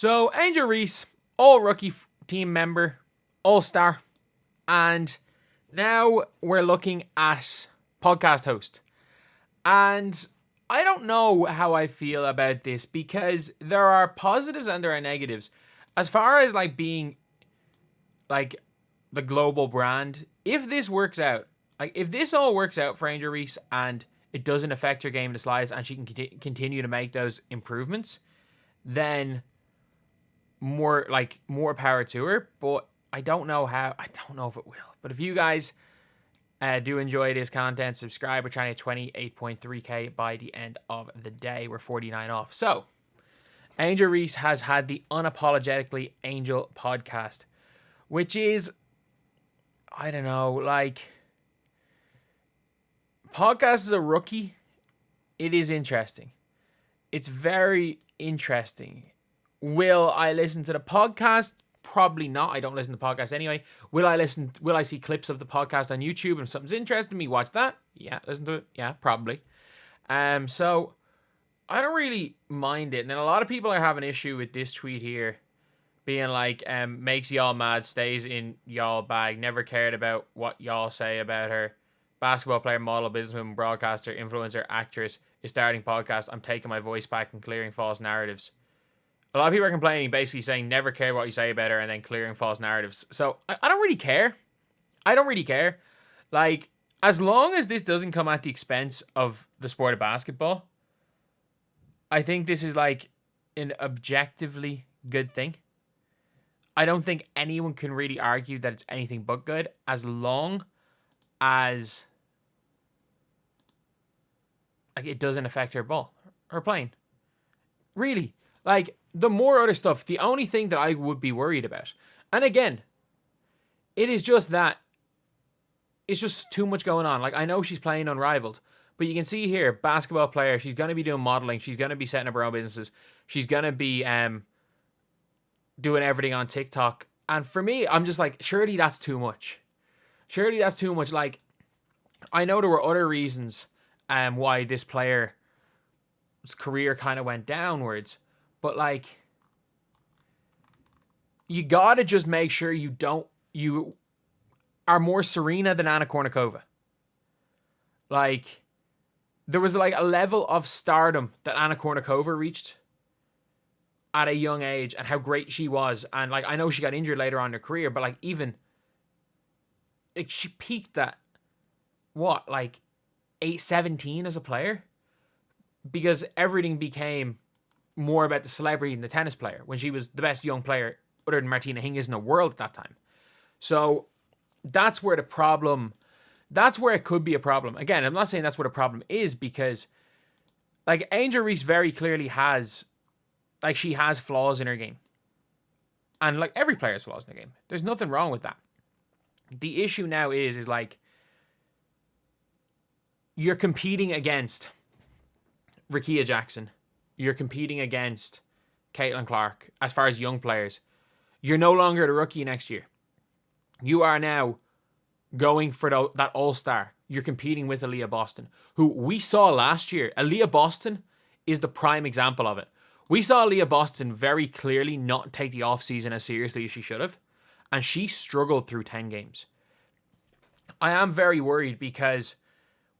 So, Angel Reese, all-rookie team member, all-star, and now we're looking at podcast host. And I don't know how I feel about this because there are positives and there are negatives. As far as like being like the global brand, if this works out, like if this all works out for Angel Reese and it doesn't affect her game in the slides and she can continue to make those improvements, then more power to her. But I don't know how. I don't know if it will. But if you guys do enjoy this content, subscribe. We're trying to hit 28.3k by the end of the day. We're 49 off. So, Angel Reese has had the Unapologetically Angel podcast, which is, I don't know, like, podcast as a rookie, it is interesting. It's very interesting. Will I listen to the podcast? Probably not. I don't listen to podcasts anyway. Will I see clips of the podcast on YouTube and if something's interesting me, watch that? Yeah, listen to it. Yeah, probably. So I don't really mind it. And a lot of people are having issue with this tweet here being like, makes y'all mad, stays in y'all bag, never cared about what y'all say about her. Basketball player, model, businesswoman, broadcaster, influencer, actress, is starting podcast. I'm taking my voice back and clearing false narratives. A lot of people are complaining, basically saying never care what you say about her and then clearing false narratives. So I don't really care. I don't really care. Like, as long as this doesn't come at the expense of the sport of basketball, I think this is like an objectively good thing. I don't think anyone can really argue that it's anything but good as long as like it doesn't affect her playing. Really. Like, the more other stuff, the only thing that I would be worried about, and again, it is just that it's just too much going on. Like, I know she's playing unrivaled, but you can see here, basketball player, she's going to be doing modeling, she's going to be setting up her own businesses, she's going to be doing everything on TikTok. And for me, I'm just like, surely that's too much. Surely that's too much. Like, I know there were other reasons why this player's career kind of went downwards. But, like, you gotta just make sure you are more Serena than Anna Kournikova. Like, there was, like, a level of stardom that Anna Kournikova reached at a young age and how great she was. And, like, I know she got injured later on in her career, but, like, even, like, she peaked at, what, like, 17 as a player? Because everything became more about the celebrity than the tennis player when she was the best young player other than Martina Hingis in the world at that time. So that's where it could be a problem. Again, I'm not saying that's what a problem is because like Angel Reese very clearly has, like she has flaws in her game. And like every player has flaws in their game. There's nothing wrong with that. The issue now is like you're competing against Rickea Jackson. You're competing against Caitlin Clark as far as young players. You're no longer the rookie next year. You are now going for that all-star. You're competing with Aaliyah Boston, who we saw last year. Aaliyah Boston is the prime example of it. We saw Aaliyah Boston very clearly not take the offseason as seriously as she should have, and she struggled through 10 games. I am very worried because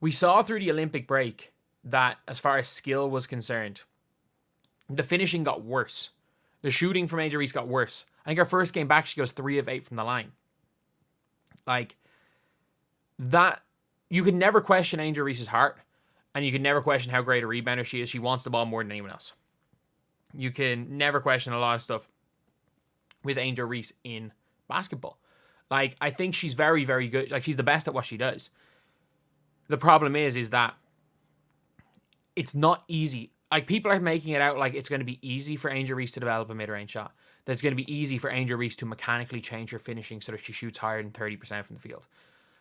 we saw through the Olympic break that as far as skill was concerned, the finishing got worse. The shooting from Angel Reese got worse. I think her first game back, she goes 3 of 8 from the line. Like, that, you could never question Angel Reese's heart, and you could never question how great a rebounder she is. She wants the ball more than anyone else. You can never question a lot of stuff with Angel Reese in basketball. Like, I think she's very, very good. Like, she's the best at what she does. The problem is that it's not easy. Like, people are making it out like it's going to be easy for Angel Reese to develop a mid-range shot. That it's going to be easy for Angel Reese to mechanically change her finishing so that she shoots higher than 30% from the field.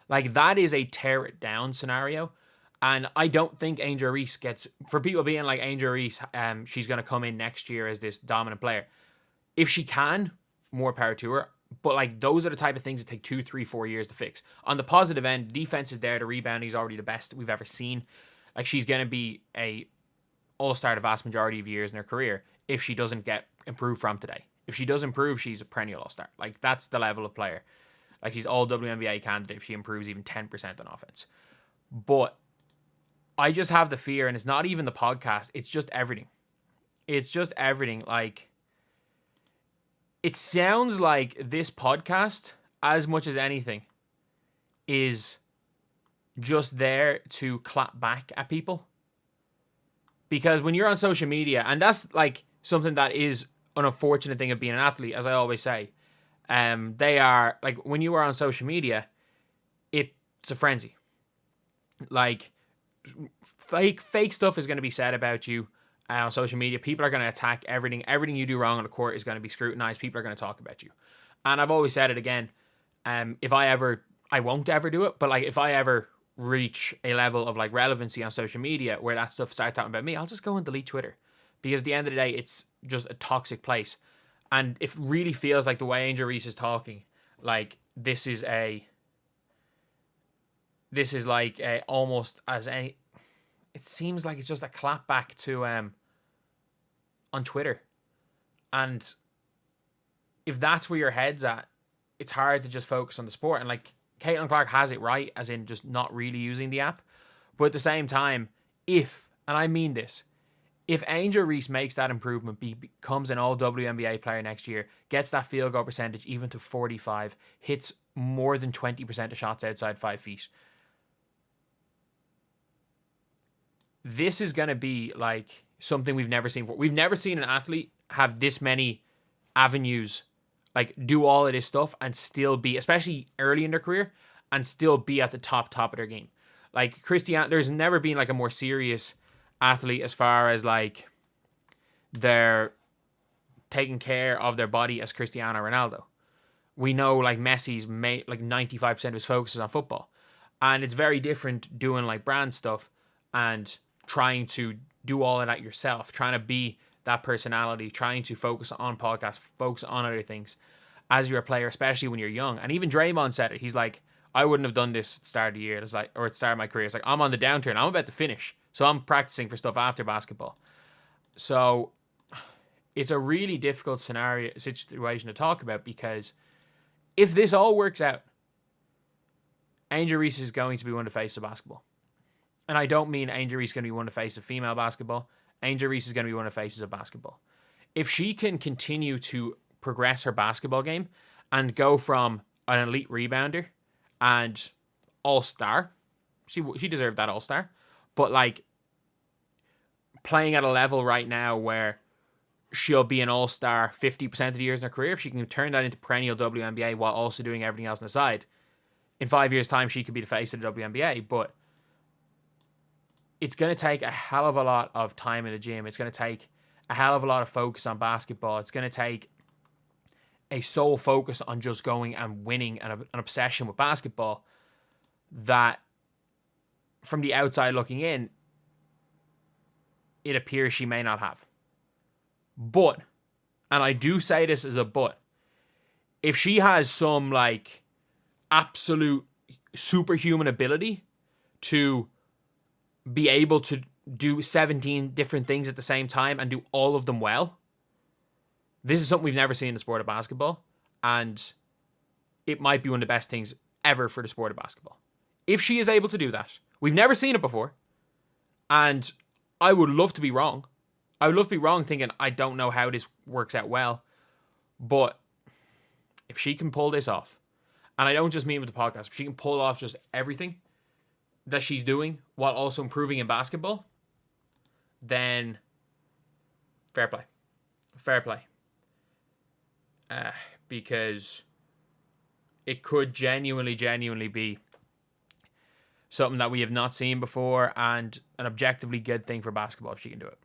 Like, that is a tear it down scenario. And I don't think Angel Reese gets, for people being like Angel Reese, she's going to come in next year as this dominant player. If she can, more power to her. But like, those are the type of things that take 2, 3, 4 years to fix. On the positive end, the defense is there. The rebounding is already the best we've ever seen. Like, she's going to be a all-star the vast majority of years in her career if she doesn't get improve from today. If she does improve, she's a perennial all-star. Like, that's the level of player. Like, she's all WNBA candidate if she improves even 10% on offense. But I just have the fear, and it's not even the podcast, it's just everything. It's just everything. Like, it sounds like this podcast, as much as anything, is just there to clap back at people. Because when you're on social media, and that's like something that is an unfortunate thing of being an athlete, as I always say, they are like, when you are on social media, it's a frenzy. Like, fake stuff is going to be said about you on social media. People are going to attack everything. Everything you do wrong on the court is going to be scrutinized. People are going to talk about you. And I've always said it again. If I won't ever do it, but like, if I ever reach a level of like relevancy on social media where that stuff starts talking about me, I'll just go and delete Twitter, because at the end of the day, it's just a toxic place. And it really feels like the way Angel Reese is talking, like this is like a almost as a, it seems like it's just a clap back to on Twitter. And if that's where your head's at, it's hard to just focus on the sport. And like, Caitlin Clark has it right, as in just not really using the app. But at the same time, if, and I mean this, if Angel Reese makes that improvement, becomes an all WNBA player next year, gets that field goal percentage even to 45, hits more than 20% of shots outside 5 feet, this is going to be like something we've never seen before. We've never seen an athlete have this many avenues, like do all of this stuff and still be, especially early in their career, and still be at the top of their game. Like Cristiano, there's never been like a more serious athlete as far as like they're taking care of their body as Cristiano Ronaldo. We know like Messi's made like 95% of his focus is on football, and it's very different doing like brand stuff and trying to do all of that yourself, trying to be that personality, trying to focus on podcasts, focus on other things as you're a player, especially when you're young. And even Draymond said it. He's like, I wouldn't have done this at the start of the year. It's like, or at the start of my career. It's like, I'm on the downturn. I'm about to finish. So I'm practicing for stuff after basketball. So it's a really difficult situation to talk about, because if this all works out, Angel Reese is going to be one of the faces of basketball. And I don't mean Angel Reese is going to be one of the faces of female basketball. Angel Reese is going to be one of the faces of basketball. If she can continue to progress her basketball game and go from an elite rebounder and all-star, she deserved that all-star, but like playing at a level right now where she'll be an all-star 50% of the years in her career, if she can turn that into perennial WNBA while also doing everything else on the side, in 5 years' time, she could be the face of the WNBA. But it's going to take a hell of a lot of time in the gym. It's going to take a hell of a lot of focus on basketball. It's going to take a sole focus on just going and winning and an obsession with basketball that, from the outside looking in, it appears she may not have. But, and I do say this as a but, if she has some like absolute superhuman ability to be able to do 17 different things at the same time and do all of them well, this is something we've never seen in the sport of basketball, and it might be one of the best things ever for the sport of basketball. If she is able to do that, we've never seen it before, and I would love to be wrong. I would love to be wrong thinking I don't know how this works out well, but if she can pull this off, and I don't just mean with the podcast, if she can pull off just everything that she's doing while also improving in basketball, then fair play. Fair play. Because it could genuinely be something that we have not seen before, and an objectively good thing for basketball if she can do it.